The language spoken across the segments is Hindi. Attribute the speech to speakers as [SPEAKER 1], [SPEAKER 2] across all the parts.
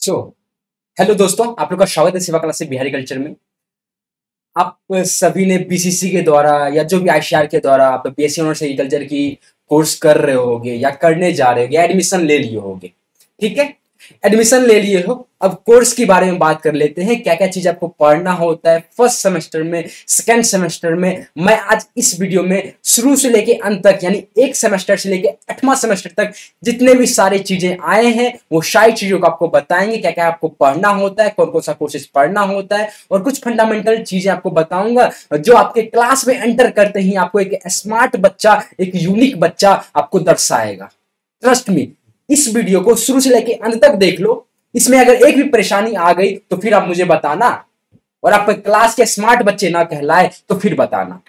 [SPEAKER 1] सो हेलो दोस्तों, आप लोग का स्वागत है सेवा क्लास बिहारी कल्चर में। आप सभी ने बीसीसी के द्वारा या जो भी आईसीआर के द्वारा आप बीएससी ऑनर्स एग्रीकल्चर की कोर्स कर रहे होगे या करने जा रहे होगे या एडमिशन ले लिए होगे। ठीक है, एडमिशन ले लिए हो। अब कोर्स के बारे में बात कर लेते हैं, क्या क्या चीज आपको पढ़ना होता है फर्स्ट सेमेस्टर में, सेकंड सेमेस्टर में। मैं आज इस वीडियो में शुरू से लेके अंत तक, यानी एक सेमेस्टर से लेके 8वां सेमेस्टर तक जितने भी सारी चीजें आए हैं वो सारी चीजों को आपको बताएंगे, क्या क्या आपको पढ़ना होता है, कौन कौन सा कोर्सेज पढ़ना होता है, और कुछ फंडामेंटल चीजें आपको बताऊंगा जो आपके क्लास में एंटर करते ही आपको एक स्मार्ट बच्चा, एक यूनिक बच्चा आपको दर्शाएगा। ट्रस्ट मी, इस वीडियो को शुरू से लेके अंत तक देख लो। इसमें अगर एक भी परेशानी आ गई तो फिर आप मुझे बताना, और आप क्लास के स्मार्ट बच्चे ना कहलाए तो फिर बताना।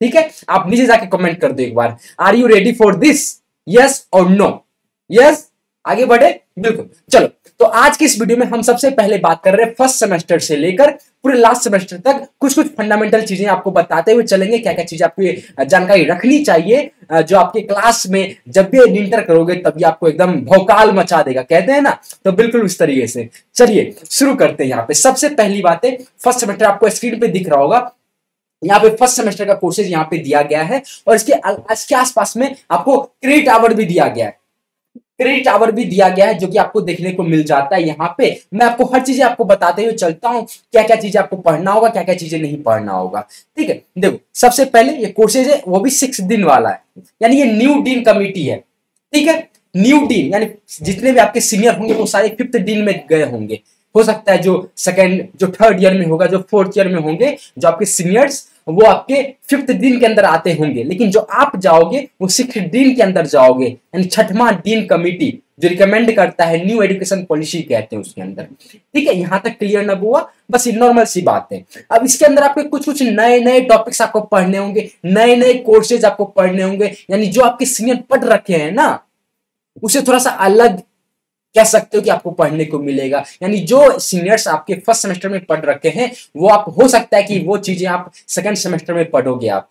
[SPEAKER 1] ठीक है, आप नीचे जाके कमेंट कर दो एक बार, are you ready for this, yes और नो। यस, आगे बढ़े। बिल्कुल, चलो। तो आज की इस वीडियो में हम सबसे पहले बात कर रहे हैं फर्स्ट सेमेस्टर से लेकर पूरे लास्ट सेमेस्टर तक कुछ कुछ फंडामेंटल चीजें आपको बताते हुए चलेंगे, क्या क्या चीजें आपको जानकारी रखनी चाहिए, जो आपके क्लास में जब भी इंटर करोगे तभी आपको एकदम भौकाल मचा देगा, कहते हैं ना। तो बिल्कुल उस तरीके से चलिए शुरू करते हैं। यहाँ पे सबसे पहली बात है, फर्स्ट सेमेस्टर आपको स्क्रीन पे दिख रहा होगा। यहाँ पे फर्स्ट सेमेस्टर का कोर्सेज यहाँ पे दिया गया है, और इसके आसपास में आपको क्रेडिट आवर भी दिया गया है। क्रेडिट आवर भी दिया गया है जो कि आपको देखने को मिल जाता है। यहाँ पे मैं आपको हर चीजें आपको बताते हुए चलता हूँ, क्या क्या चीजें आपको पढ़ना होगा, क्या क्या चीजें नहीं पढ़ना होगा। ठीक है, देखो सबसे पहले ये कोर्सेज है वो भी 6 दिन वाला है, यानी ये न्यू डीन कमिटी है। ठीक है, न्यू डीन यानी जितने भी आपके सीनियर होंगे वो सारे 5th डीन में गए होंगे। हो सकता है जो सेकंड, जो 3rd ईयर में होगा, जो 4th ईयर में होंगे, जो आपके सीनियर्स वो आपके 5th डीन के अंदर आते होंगे, लेकिन जो आप जाओगे वो 6th डीन के अंदर जाओगे, यानी 6वां डीन कमिटी जो रिकमेंड करता है, न्यू एजुकेशन पॉलिसी कहते हैं उसके अंदर। ठीक है, यहां तक क्लियर ना हुआ, बस ये नॉर्मल सी बात है। अब इसके अंदर आपके कुछ कुछ नए नए टॉपिक्स आपको पढ़ने होंगे, नए नए कोर्सेज आपको पढ़ने होंगे, यानी जो आपके सीनियर पढ़ रखे हैं ना उसे थोड़ा सा अलग कह सकते हो कि आपको पढ़ने को मिलेगा। यानी जो सीनियर्स आपके फर्स्ट सेमेस्टर में पढ़ रखे हैं वो आप, हो सकता है कि वो चीजें आप सेकंड सेमेस्टर में पढ़ोगे आप।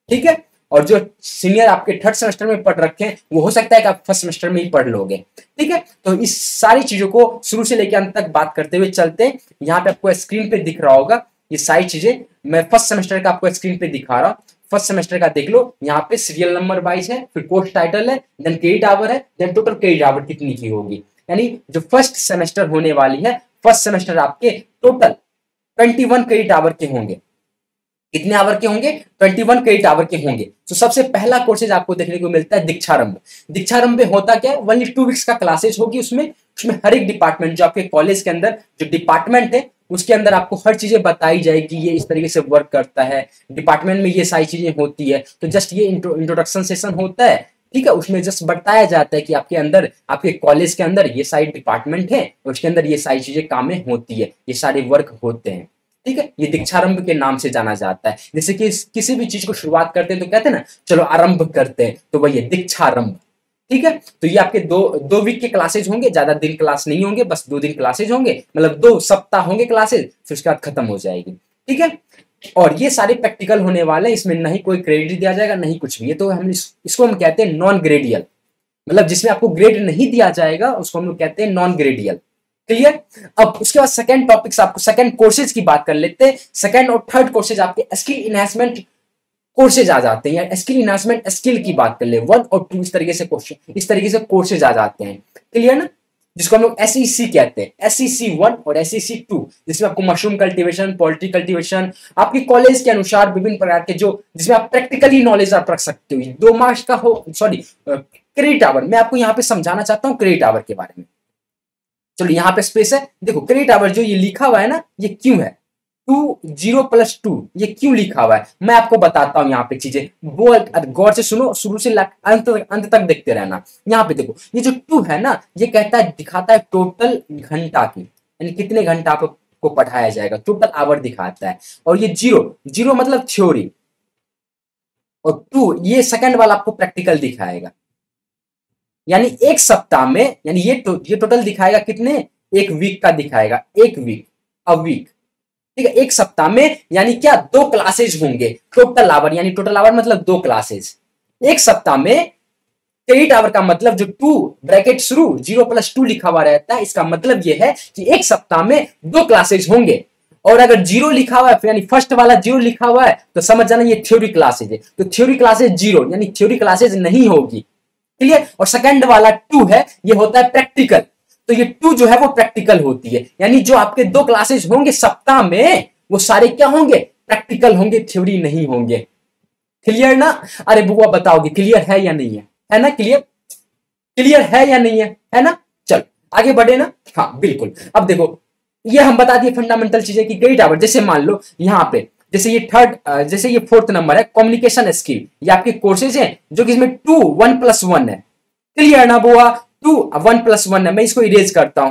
[SPEAKER 1] ठीक है, और जो सीनियर आपके 3rd सेमेस्टर में पढ़ रखे हैं वो हो सकता है कि आप फर्स्ट सेमेस्टर में ही पढ़ लोगे। ठीक है, तो इस सारी चीजों को शुरू से लेकर अंत तक बात करते हुए चलते हैं। यहाँ पे आपको स्क्रीन पे दिख रहा होगा ये सारी चीजें, मैं फर्स्ट सेमेस्टर का आपको स्क्रीन पे दिखा रहा हूँ। फर्स्ट सेमेस्टर का देख लो, यहाँ पे सीरियल नंबर वाइज है, फिर कोर्स टाइटल है, देन क्रेडिट आवर है, देन टोटल क्रेडिट आवर कितनी की होगी। यानी जो फर्स्ट सेमेस्टर होने वाली है, फर्स्ट सेमेस्टर आपके टोटल 21 क्रेडिट आवर के होंगे। कितने आवर के होंगे? 21 क्रेडिट आवर के होंगे। तो सबसे पहला कोर्सेज आपको देखने को मिलता है दीक्षारंभ। दीक्षारंभ में होता क्या है, ओनली 2 वीक्स का क्लासेज होगी। उसमें हर एक डिपार्टमेंट, जो आपके कॉलेज के अंदर जो डिपार्टमेंट है उसके अंदर आपको हर चीजें बताई जाएगी, ये इस तरीके से वर्क करता है, डिपार्टमेंट में ये सारी चीजें होती है। तो जस्ट ये इंट्रोडक्शन सेशन होता है। ठीक है, उसमें जस्ट बताया जाता है कि आपके अंदर, आपके कॉलेज के अंदर ये सारी डिपार्टमेंट है, उसके अंदर ये सारी चीजें कामें होती है, ये सारे वर्क होते हैं। ठीक है, ये दीक्षारंभ के नाम से जाना जाता है। जैसे कि किसी भी चीज को शुरुआत करते हैं तो कहते हैं ना, चलो आरंभ करते हैं, तो वही है दीक्षारंभ। ठीक है, तो ये आपके दो वीक के क्लासेज होंगे, ज्यादा दिन क्लास नहीं होंगे, बस 2 दिन क्लासेज होंगे, मतलब 2 सप्ताह होंगे क्लासेज, फिर उसके बाद खत्म हो जाएगी। ठीक है, और ये सारे प्रैक्टिकल होने वाले हैं, इसमें नहीं कोई क्रेडिट दिया जाएगा, नहीं कुछ भी। ये तो हम इसको हम कहते हैं नॉन ग्रेडियल, मतलब जिसमें आपको ग्रेड नहीं दिया जाएगा उसको हम लोग कहते हैं नॉन ग्रेडियल। क्लियर। अब उसके बाद सेकंड टॉपिक्स, आपको सेकंड कोर्सेज की बात कर लेते हैं। सेकंड और थर्ड कोर्सेज आपके स्किल इनहेंसमेंट कोर्सेज आ जाते हैं, या स्किल इनहेंसमेंट स्किल की बात कर ले, 1 और 2 इस तरीके से कोर्सेज आ जाते हैं। क्लियर ना, जिसको हम लोग SEC कहते हैं, SEC 1 और SEC 2, जिसमें आपको मशरूम कल्टीवेशन, पोल्ट्री कल्टीवेशन, आपके कॉलेज के अनुसार विभिन्न प्रकार के, जो जिसमें आप प्रैक्टिकली नॉलेज आप रख सकते हो। 2 मार्क्स का हो, सॉरी क्रेडिट आवर, मैं आपको यहाँ पे समझाना चाहता हूँ क्रेडिट आवर के बारे में। चलो यहाँ पे स्पेस है, देखो क्रेडिट आवर जो ये लिखा हुआ है ना, ये क्यों है 20+2, ये क्यों लिखा हुआ है मैं आपको बताता हूं। यहाँ पे चीजें वो गौर से सुनो, शुरू से अंत तक देखते रहना। यहाँ पे देखो, ये जो 2 है ना, ये कहता है, दिखाता है टोटल घंटा की, यानी कितने घंटा आपको पढ़ाया जाएगा, टोटल आवर दिखाता है। और ये 0 मतलब थ्योरी, और 2 ये सेकंड वाला आपको प्रैक्टिकल दिखाएगा। यानी एक सप्ताह में, यानी ये टोटल दिखाएगा कितने, 1 वीक का दिखाएगा, 1 वीक, अ वीक। ठीक है, 1 सप्ताह में, यानी क्या 2 क्लासेज होंगे टोटल आवर, यानी टोटल आवर मतलब 2 क्लासेज 1 सप्ताह में। क्रेडिट आवर का मतलब जो 2 ब्रैकेट शुरू 0+2 लिखा हुआ रहता है, इसका मतलब यह है कि एक सप्ताह में 2 क्लासेज होंगे। और अगर 0 लिखा हुआ है यानी फर्स्ट वाला 0 लिखा हुआ है तो समझ जाना ये थ्योरी क्लासेज है, तो थ्योरी क्लासेज 0 यानी थ्योरी क्लासेज नहीं होगी। क्लियर। और सेकंड वाला 2 है, ये होता है प्रैक्टिकल, तो ये 2 जो है वो प्रैक्टिकल होती है, यानी जो आपके 2 क्लासेज होंगे सप्ताह में वो सारे क्या होंगे, प्रैक्टिकल होंगे, थ्योरी नहीं होंगे। क्लियर ना। अरे बुआ बताओगे क्लियर है या नहीं है ना, क्लियर क्लियर है या नहीं है ना। चल आगे बढ़े ना। हाँ बिल्कुल। अब देखो ये हम बता दिए फंडामेंटल चीजें की क्रेडिट आवर। जैसे मान लो यहाँ पे जैसे ये जैसे ये 4th नंबर है कम्युनिकेशन स्किल, ये आपके कोर्सेज हैं जो कि इसमें 2 1+1 है। क्लियर ना बुआ, 2 1+1 है। मैं इसको इरेज करता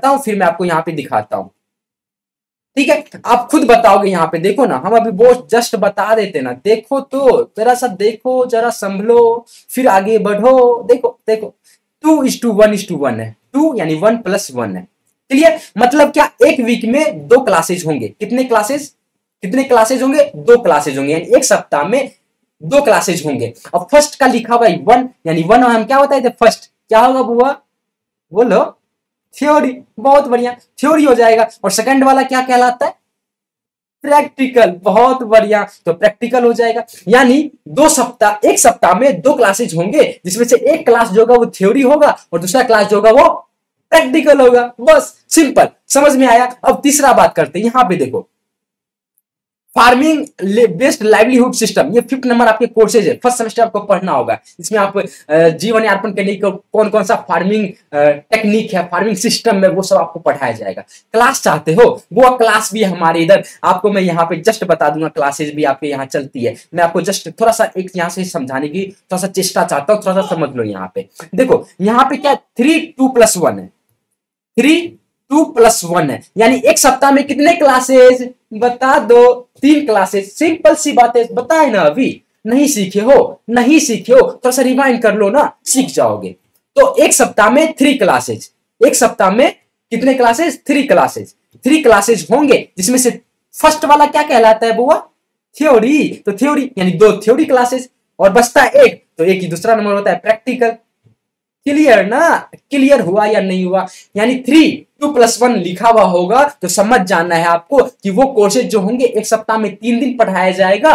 [SPEAKER 1] हूं, फिर मैं आपको यहाँ पे दिखाता हूं। ठीक है, आप खुद बताओगे यहाँ पे, देखो ना हम अभी वो जस्ट बता देते ना, देखो तो जरा सा देखो, जरा संभलो, फिर आगे बढ़ो। देखो देखो 2:1:1 है, 2 यानी 1+1 है। क्लियर। मतलब क्या, एक वीक में 2 क्लासेज होंगे। कितने क्लासेज होंगे, 2 क्लासेज होंगे, यानी एक सप्ताह में 2 क्लासेज होंगे। अब फर्स्ट का लिखा हुआ 1 यानी 1 हम क्या बताए थे, फर्स्ट क्या होगा बुआ, बोलो, थ्योरी। बहुत बढ़िया, थ्योरी हो जाएगा। और सेकंड वाला क्या कहलाता है, प्रैक्टिकल। बहुत बढ़िया, तो प्रैक्टिकल हो जाएगा। यानी एक सप्ताह में 2 क्लासेज होंगे, जिसमें से एक क्लास जो होगा वो थ्योरी होगा और दूसरा क्लास जो होगा वो प्रैक्टिकल होगा। बस सिंपल, समझ में आया। अब तीसरा बात करते हैं, यहां पे देखो फार्मिंग बेस्ड लाइवलीहुड सिस्टम, ये 5th नंबर आपके कोर्सेज है, फर्स्ट सेमेस्टर आपको पढ़ना होगा। इसमें आप जीवन यापन करने का कौन कौन सा फार्मिंग टेक्निक है, फार्मिंग सिस्टम है, वो सब आपको पढ़ाया जाएगा। क्लास चाहते हो, वो क्लास भी हमारे इधर आपको मैं यहाँ पे जस्ट बता दूंगा, क्लासेज भी आपके यहाँ चलती है। मैं आपको जस्ट थोड़ा सा एक यहाँ से समझाने की थोड़ा सा चेष्टा चाहता हूँ, थोड़ा सा समझ लो। यहाँ पे देखो, यहाँ पे क्या 3 2+1 है, 3 2+1 है, यानी एक सप्ताह में कितने क्लासेज बता दो, 3 क्लासेज। सिंपल सी बात है, बताए ना, अभी नहीं सीखे हो थोड़ा सा रिवाइंड कर लो ना, सीख जाओगे। तो एक सप्ताह में 3 क्लासेज, एक सप्ताह में कितने क्लासेज, 3 क्लासेज होंगे, जिसमें से फर्स्ट वाला क्या कहलाता है बुआ, थ्योरी। तो थ्योरी यानी 2 थ्योरी क्लासेज, और बचता है एक, तो एक ही दूसरा नंबर होता है प्रैक्टिकल। क्लियर ना, क्लियर हुआ या नहीं हुआ। यानी 3 2+1 लिखा हुआ होगा तो समझ जाना है आपको कि वो कोर्सेज जो होंगे एक सप्ताह में 3 दिन पढ़ाया जाएगा,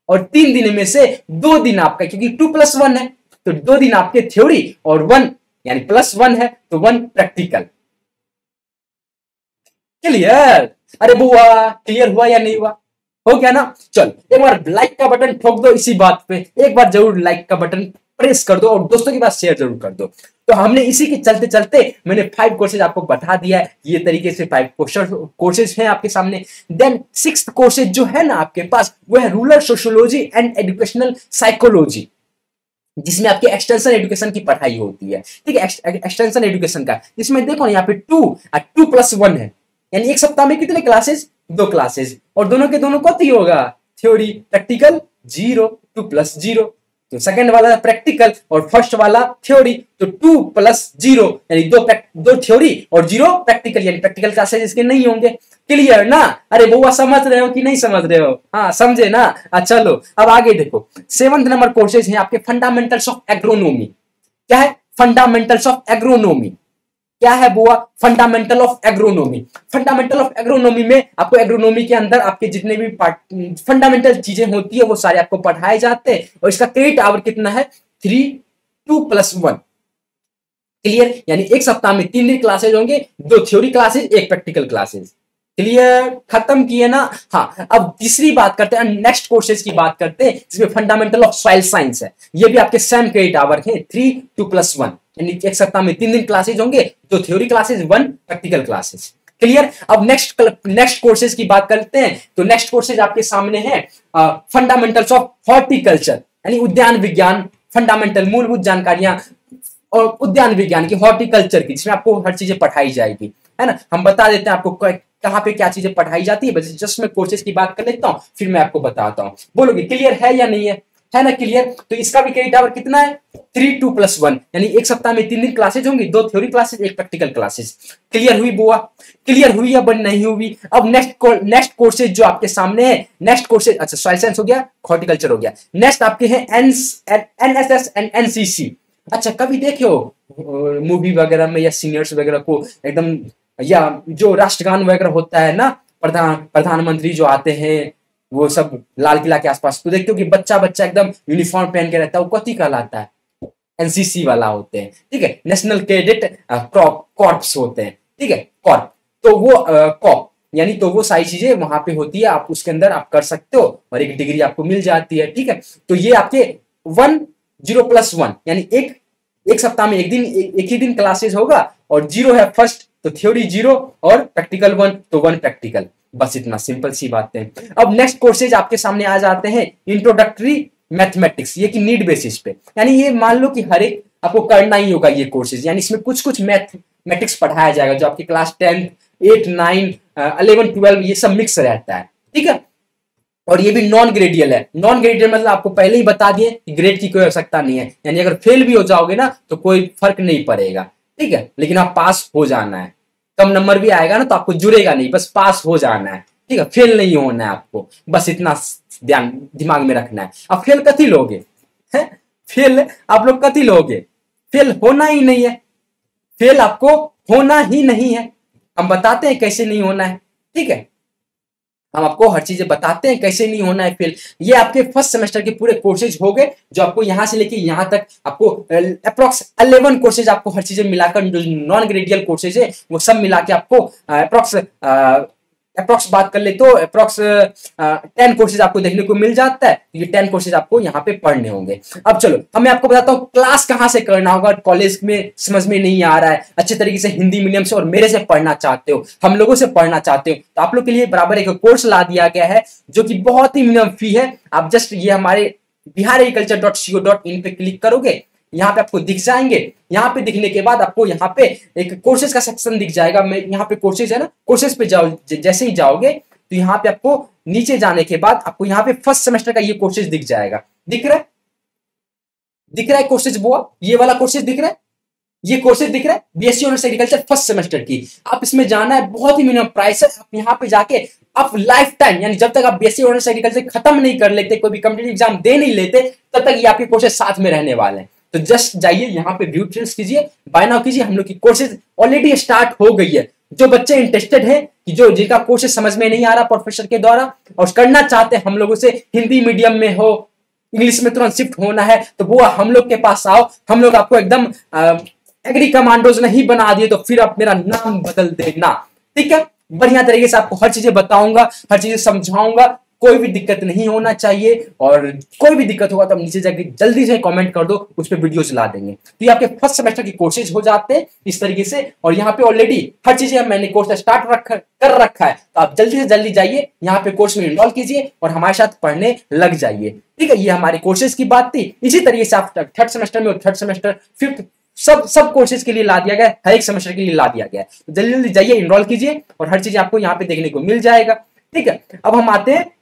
[SPEAKER 1] और 3 दिन में से 2 दिन आपका, क्योंकि 2+1 है तो 2 दिन आपके थ्योरी और 1 यानी +1 है तो 1 प्रैक्टिकल। क्लियर। अरे बुआ क्लियर हुआ या नहीं हुआ, हो गया ना। चल एक बार लाइक का बटन ठोक दो, इसी बात पे एक बार जरूर लाइक का बटन प्रेस कर दो, और दोस्तों के पास शेयर जरूर कर दो। तो हमने इसी के चलते चलते मैंने 5 कोर्सेज आपको बता दिया है, ये तरीके से 5 कोर्सेज हैं आपके सामने। देन 6th कोर्सेज जो है ना आपके पास, वो है rural sociology and educational psychology, जिसमें आपके एक्सटेंशन एजुकेशन की पढ़ाई होती है। ठीक है, एक्सटेंशन एजुकेशन का, इसमें देखो यहाँ पे 2+1 है, यानी एक सप्ताह में कितने क्लासेस, 2 क्लासेस, और दोनों के दोनों कॉपी होगा, थ्योरी प्रैक्टिकल 0 2+0। तो सेकंड वाला प्रैक्टिकल और फर्स्ट वाला थ्योरी, तो 2+0 यानी 2 थ्योरी और 0 प्रैक्टिकल, यानी प्रैक्टिकल क्लासेस इसके नहीं होंगे। क्लियर ना। अरे बुआ समझ रहे हो कि नहीं समझ रहे हो, हाँ समझे ना। अच्छा चलो अब आगे देखो, 7th नंबर कोर्सेज है आपके फंडामेंटल्स ऑफ एग्रोनॉमी। क्या है, फंडामेंटल्स ऑफ एग्रोनॉमी। क्या है बुआ, fundamental of agronomy. Fundamental of agronomy में आपको एग्रोनॉमी के अंदर आपके जितने भी फंडामेंटल चीजें होती है वो सारे आपको पढ़ाए जाते हैं, और इसका क्रेडिट आवर कितना है, 3 2+1। क्लियर। यानी एक सप्ताह में 3 दिन क्लासेज होंगे, 2 theory classes, 1 practical classes. Clear, खत्म किए ना। हाँ अब तीसरी बात करते हैं, नेक्स्ट कोर्सेज की बात करते हैं, जिसमें फंडामेंटल ऑफ सॉइल साइंस है। ये भी आपके सेम क्रेडिट आवर है, 3 2+1, यानी एक सप्ताह में 3 दिन क्लासेज होंगे, 2 theory classes, 1 practical classes. Clear. अब नेक्स्ट कोर्सेज की बात करते हैं, तो नेक्स्ट कोर्सेज आपके सामने है फंडामेंटल्स ऑफ हॉर्टिकल्चर, यानी उद्यान विज्ञान, फंडामेंटल मूलभूत जानकारियां और उद्यान विज्ञान की, हॉर्टिकल्चर की, जिसमें आपको हर चीजें पढ़ाई जाएगी, है ना। हम बता देते हैं आपको कहां पे क्या चीजें पढ़ाई जाती है, बस जस्ट मैं कोर्सेज की बात कर लेता हूं, फिर मैं आपको बताता हूं। बोलोगे क्लियर है या नहीं है, है ना क्लियर। तो इसका भी क्रेडिट आवर कितना है 3 2 + 1, यानी एक सप्ताह में 3 दिन क्लासेज होंगी, 2 theory classes, 1 practical classes. Clear हुई बुआ, क्लियर हुई या बन नहीं हुई। अब नेक्स्ट कोर्सेज जो आपके सामने है, नेक्स्ट कोर्सेज, अच्छा सॉइल साइंस हो गया, हॉर्टिकल्चर हो गया, नेक्स्ट आपके हैं एनएसएस एंड एनसीसी। अच्छा कभी देखे हो मूवी वगैरह में या सीनियर्स वगैरह को एकदम, या जो राष्ट्रगान वगैरह होता है ना, प्रधानमंत्री जो आते हैं वो सब लाल किला के आसपास, तो देखते हो कि बच्चा बच्चा एकदम यूनिफॉर्म पहन के रहता है, वो कथी कहलाता है, एनसीसी वाला होते हैं, ठीक है, नेशनल कैडेट कॉर्प्स होते हैं, ठीक है, कॉर्प। तो वो कॉप यानी, तो वो सारी चीजें वहां पे होती है, आप उसके अंदर आप कर सकते हो और एक डिग्री आपको मिल जाती है, ठीक है। तो ये आपके 1 0 + 1 यानी एक सप्ताह में एक ही दिन क्लासेस होगा, और 0 है फर्स्ट तो थ्योरी 0 और प्रैक्टिकल 1 तो 1 प्रैक्टिकल, बस इतना सिंपल सी बात है। अब नेक्स्ट कोर्सेज आपके सामने आ जाते हैं इंट्रोडक्टरी मैथमेटिक्स, ये कि नीड बेसिस पे, यानी ये मान लो कि हर एक आपको करना ही होगा ये कोर्सेज, यानी इसमें कुछ कुछ मैथमेटिक्स पढ़ाया जाएगा जो आपकी क्लास 10 8 9 11 12 ये सब मिक्स रहता है, ठीक है। और ये भी नॉन ग्रेडियल है। नॉन ग्रेडियल मतलब आपको पहले ही बता दिए कि ग्रेड की कोई आवश्यकता नहीं है, यानी अगर फेल भी हो जाओगे ना तो कोई फर्क नहीं पड़ेगा, ठीक है, लेकिन आप पास हो जाना है। कम नंबर भी आएगा ना तो आपको जुड़ेगा नहीं, बस पास हो जाना है, ठीक है, फेल नहीं होना है आपको, बस इतना ध्यान दिमाग में रखना है। अब फेल कथी लोगे, फेल आप लोग कथी लोगे, फेल होना ही नहीं है, फेल आपको होना ही नहीं है। हम बताते हैं कैसे नहीं होना है, ठीक है, हम आपको हर चीजें बताते हैं कैसे नहीं होना है फेल। ये आपके फर्स्ट सेमेस्टर के पूरे कोर्सेज हो गए, जो आपको यहां से लेके यहां तक आपको अप्रोक्स 11 कोर्सेज आपको हर चीजें मिलाकर, जो नॉन ग्रेडियल कोर्सेज है वो सब मिला के आपको अप्रोक्स बात कर ले तो अप्रोक्स 10 कोर्सेज आपको देखने को मिल जाता है। ये 10 कोर्सेज आपको यहाँ पे पढ़ने होंगे। अब चलो मैं आपको बताता हूँ क्लास कहाँ से करना होगा। कॉलेज में समझ में नहीं आ रहा है अच्छे तरीके से हिंदी मीडियम से और मेरे से पढ़ना चाहते हो, हम लोगों से पढ़ना चाहते हो, तो आप लोग के लिए बराबर एक कोर्स ला दिया गया है जो कि बहुत ही मिनिमम फी है। आप जस्ट ये हमारे biharagriculture.co.in पे क्लिक करोगे, यहाँ पे आपको दिख जाएंगे। यहाँ पे दिखने के बाद आपको यहाँ पे एक कोर्सेज का सेक्शन दिख जाएगा। मैं यहाँ पे कोर्सेज है ना, कोर्सेज पे जाओ, जैसे ही जाओगे तो यहाँ पे आपको नीचे जाने के बाद आपको यहाँ पे फर्स्ट सेमेस्टर का ये कोर्सेज दिख जाएगा। दिख रहा है, दिख रहा है कोर्सेज बुआ, ये वाला कोर्सेज दिख रहा है, ये कोर्सेज दिख रहा है BSc honours agriculture first semester की। आप इसमें जाना है, बहुत ही मिनिमम प्राइस है। आप यहाँ पे जाके आप लाइफ टाइम यानी जब तक आप बीएससी ऑनर्स एग्रीकल्चर खत्म नहीं कर लेते, कोई भी कॉम्पिटिटिव एग्जाम दे नहीं लेते, तब तक ये आपके कोर्सेज साथ में रहने वाले हैं। तो जस्ट जाइए यहाँ पे व्यू ट्रेस कीजिए, बाय नाउ कीजिए। हम लोग की कोर्सेज ऑलरेडी स्टार्ट हो गई है। जो बच्चे इंटरेस्टेड हैं कि जो जिनका कोर्सेज समझ में नहीं आ रहा प्रोफेसर के द्वारा और करना चाहते हैं हम लोगों से, हिंदी मीडियम में हो, इंग्लिश में तुरंत शिफ्ट होना है, तो वो हम लोग के पास आओ। हम लोग आपको एकदम एग्री कमांडोज नहीं बना दिए तो फिर आप मेरा नाम बदल देना, ठीक है। बढ़िया तरीके से आपको हर चीजें बताऊंगा, हर चीजें समझाऊंगा, कोई भी दिक्कत नहीं होना चाहिए। और कोई भी दिक्कत होगा तो आप नीचे जाके जल्दी से कमेंट कर दो, उस पर वीडियोस ला देंगे। तो ये आपके फर्स्ट सेमेस्टर की कोर्सेज हो जाते हैं इस तरीके से। और यहाँ पे ऑलरेडी हर चीजें मैंने कोर्स स्टार्ट कर रखा है, तो आप जल्दी से जल्दी जाइए यहाँ पे कोर्स में इनरोल कीजिए और हमारे साथ पढ़ने लग जाइए, ठीक है। ये हमारे कोर्सेज की बात थी। इसी तरीके से आप थर्ड सेमेस्टर में और थर्ड सेमेस्टर फिफ्थ सब कोर्सेज के लिए ला दिया गया है, हर एक सेमेस्टर के लिए ला दिया गया है। तो जल्दी जल्दी जाइए, इनरोल कीजिए और हर चीज आपको यहाँ पे देखने को मिल जाएगा, ठीक है। अब हम आते हैं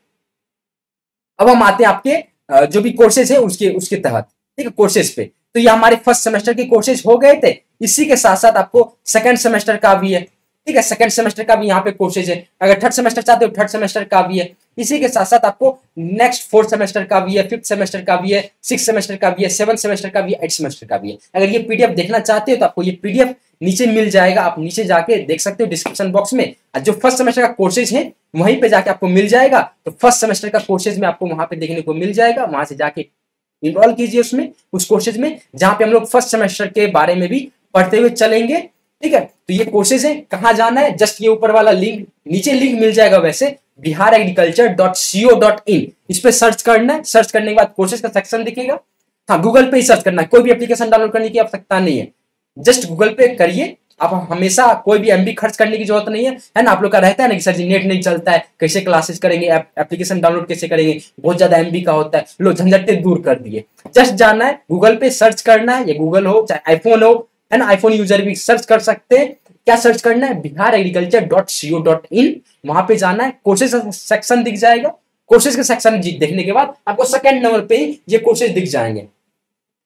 [SPEAKER 1] आपके जो भी कोर्सेज है उसके तहत, ठीक है, कोर्सेज पे। तो ये हमारे फर्स्ट सेमेस्टर के कोर्सेज हो गए थे। इसी के साथ साथ आपको सेकंड सेमेस्टर का भी है, ठीक है, सेकंड सेमेस्टर का भी यहाँ पे कोर्सेज है। अगर थर्ड सेमेस्टर चाहते हो थर्ड सेमेस्टर का भी है। इसी के साथ साथ आपको नेक्स्ट फोर्थ सेमेस्टर का भी है, फिफ्थ सेमेस्टर का भी है, सिक्स सेमेस्टर का भी है, सेवन सेमेस्टर का भी है, 8 सेमेस्टर का भी है। अगर ये पीडीएफ देखना चाहते हो तो आपको ये पीडीएफ नीचे मिल जाएगा, आप नीचे जाके देख सकते हो डिस्क्रिप्शन बॉक्स में। जो फर्स्ट सेमेस्टर का कोर्सेज है वहीं पे जाके आपको मिल जाएगा। तो फर्स्ट सेमेस्टर का कोर्सेज में आपको वहां पे देखने को मिल जाएगा, वहां से जाके इनरोल कीजिए उसमें, उस कोर्सेज में जहां पे हम लोग फर्स्ट सेमेस्टर के बारे में भी पढ़ते हुए चलेंगे, ठीक है। तो ये कोर्सेज है, कहाँ जाना है, जस्ट ये ऊपर वाला लिंक, नीचे लिंक मिल जाएगा वैसे, biharagriculture.co.in, इस पे सर्च करना है। सर्च करने के बाद कोर्सेज का सेक्शन दिखेगा। हाँ, गूगल पे ही सर्च करना है, कोई भी एप्लीकेशन डाउनलोड करने की आवश्यकता नहीं है, जस्ट गूगल पे करिए। आप हमेशा कोई भी एमबी खर्च करने की जरूरत नहीं है ना। आप लोग का रहता है ना कि सर जी नेट नहीं चलता है, कैसे क्लासेस करेंगे, एप्लीकेशन डाउनलोड कैसे करेंगे, बहुत ज्यादा एमबी का होता है। लो झंझटे दूर कर दिए, जस्ट जाना है गूगल पे सर्च करना है, ये गूगल हो चाहे आईफोन हो, है ना, आईफोन यूजर भी सर्च कर सकते हैं। क्या सर्च करना है, biharagriculture.co.in, वहां पे जाना है, कोर्सेज सेक्शन दिख जाएगा। कोर्सेज के सेक्शन देखने के बाद आपको सेकंड नंबर पे ही ये कोर्सेज दिख जाएंगे।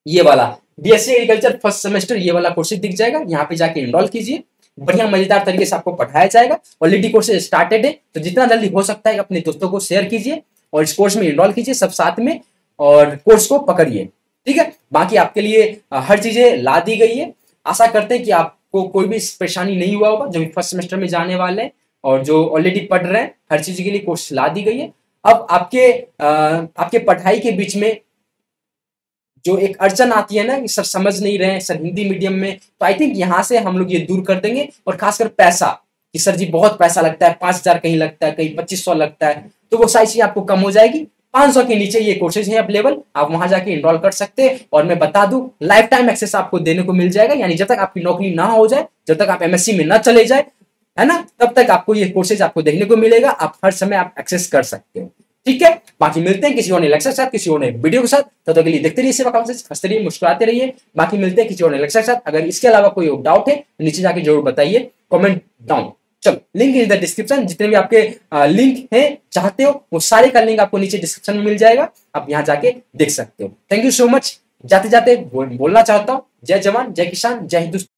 [SPEAKER 1] ये वाला बीएससी एग्रीकल्चर फर्स्ट सेमेस्टर, ये वाला कोर्सेज दिख जाएगा, यहाँ पे जाके इनरोल कीजिए। बढ़िया मजेदार तरीके से आपको पढ़ाया जाएगा। ऑलरेडी कोर्सेज स्टार्टेड है, तो जितना जल्दी हो सकता है अपने दोस्तों को शेयर कीजिए और इस कोर्स में इनरोल कीजिए सब साथ में, और कोर्स को पकड़िए। ठीक है, बाकी आपके लिए हर चीजें ला दी गई है। आशा करते हैं कि आपको कोई भी परेशानी नहीं हुआ होगा जो भी फर्स्ट सेमेस्टर में जाने वाले हैं और जो ऑलरेडी पढ़ रहे हैं। हर चीज के लिए कोर्स ला दी गई है। अब आपके पढ़ाई के बीच में जो एक अड़चन आती है ना कि सर समझ नहीं रहे हैं सर हिंदी मीडियम में, तो आई थिंक यहाँ से हम लोग ये दूर कर देंगे। और खासकर पैसा, कि सर जी बहुत पैसा लगता है, 5,000 कहीं लगता है, कहीं 2,500 लगता है, तो वो सारी चीज आपको कम हो जाएगी। 500 के नीचे ये कोर्सेज हैं अवेलेबल, आप वहां जाके इनरोल कर सकते हैं। और मैं बता दूं लाइफ टाइम एक्सेस आपको देने को मिल जाएगा, यानी जब तक आपकी नौकरी ना हो जाए, जब तक आप एमएससी में ना चले जाए, है ना, तब तक आपको ये कोर्सेज आपको देखने को मिलेगा। आप हर समय आप एक्सेस कर सकते हो। ठीक है, बाकी मिलते हैं किसी और लेक्चर के साथ, किसी और वीडियो के साथ। तब तक के लिए देखते रहिए सेवा क्लासेस, हंसते रहिए, मुस्कुराते रहिए। बाकी मिलते हैं किसी और लेक्चर के साथ। अगर इसके अलावा कोई डाउट है नीचे जाके जरूर बताइए, कमेंट डाउन। चलो, लिंक इन द डिस्क्रिप्शन। जितने भी आपके लिंक हैं चाहते हो वो सारे का लिंक आपको नीचे डिस्क्रिप्शन में मिल जाएगा, आप यहाँ जाके देख सकते हो। Thank you so much. जाते जाते बोलना चाहता हूँ जय जवान, जय किसान, जय हिंदुस्तान।